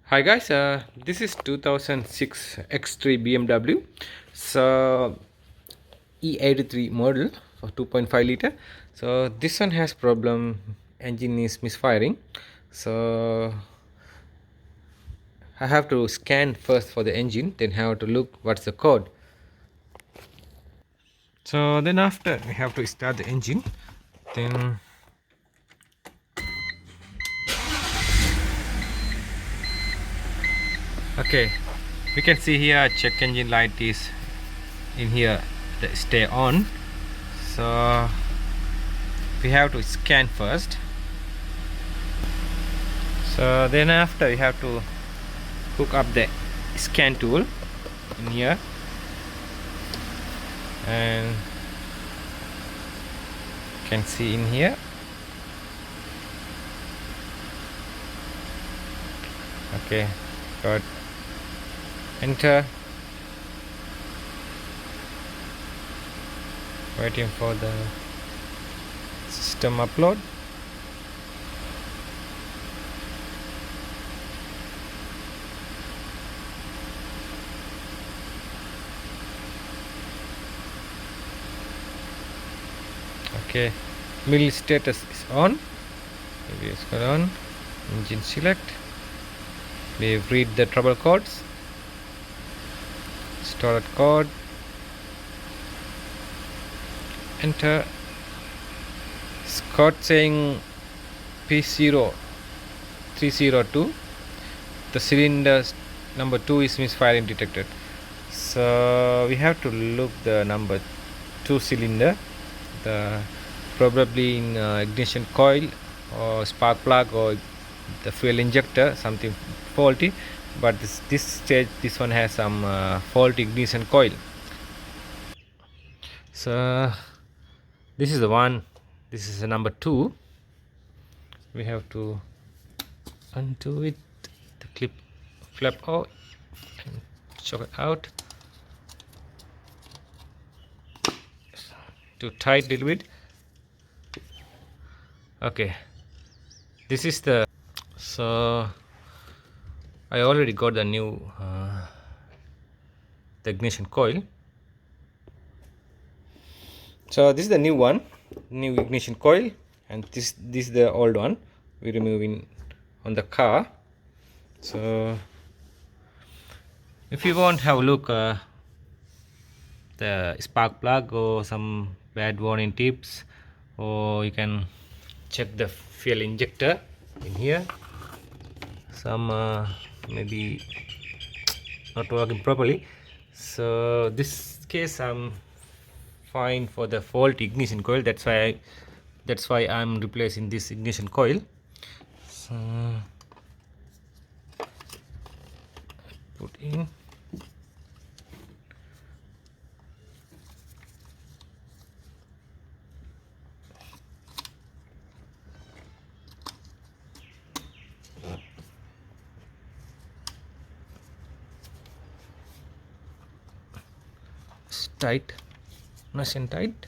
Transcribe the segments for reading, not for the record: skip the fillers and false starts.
Hi guys, this is 2006 X3 BMW. So E83 model for 2.5 liter. So this one has problem, engine is misfiring. So I have to scan first for the engine, then have to look what's the code. So then after we have to start the engine, then okay, we can see here check engine light is in here, stay on. So we have to scan first. So then after we have to hook up the scan tool in here, and you can see in here. Okay, got enter, waiting for the system upload. Okay, mill status is on. Maybe it's on. Engine select. We read the trouble codes. Stored code. Enter. It's code saying P0302. The cylinder number 2 is misfiring detected. So we have to look the number 2 cylinder. The probably in ignition coil or spark plug or the fuel injector, something faulty, but this stage this one has some faulty ignition coil. So this is the one, this is the number 2. We have to undo it, the clip flap out and shock it out, too tight a little bit. Okay, this is the, so I already got the new the ignition coil. So this is the new one, new ignition coil, and this is the old one we removing on the car. So if you want have a look the spark plug or some bad warning tips, or you can check the fuel injector in here, some maybe not working properly. So this case I'm fine for the fault ignition coil, that's why I'm replacing this ignition coil. So put in, tight, nice and tight.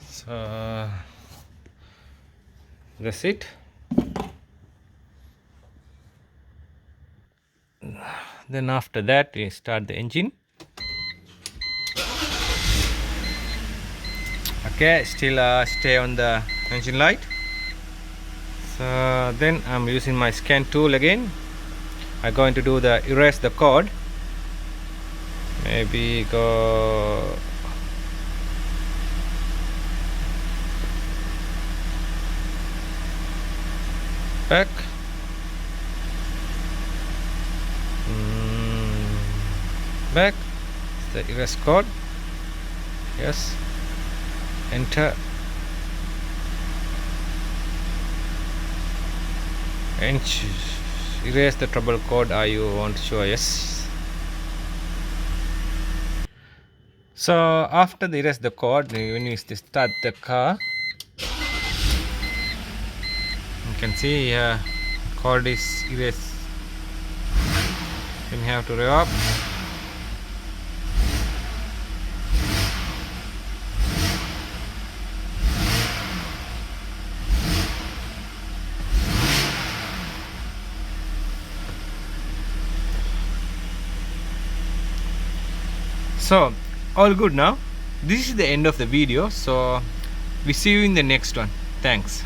So that's it. Then after that we start the engine. Okay, still stay on the engine light. So then I'm using my scan tool again. I'm going to do the erase the code. Maybe go back, back, the erase code, yes, enter, and erase the trouble code you want to show, yes. So after the erase the code, when you start the car, you can see code is erased. Then you have to rev up. So all good now. This is the end of the video, so we see you in the next one. Thanks.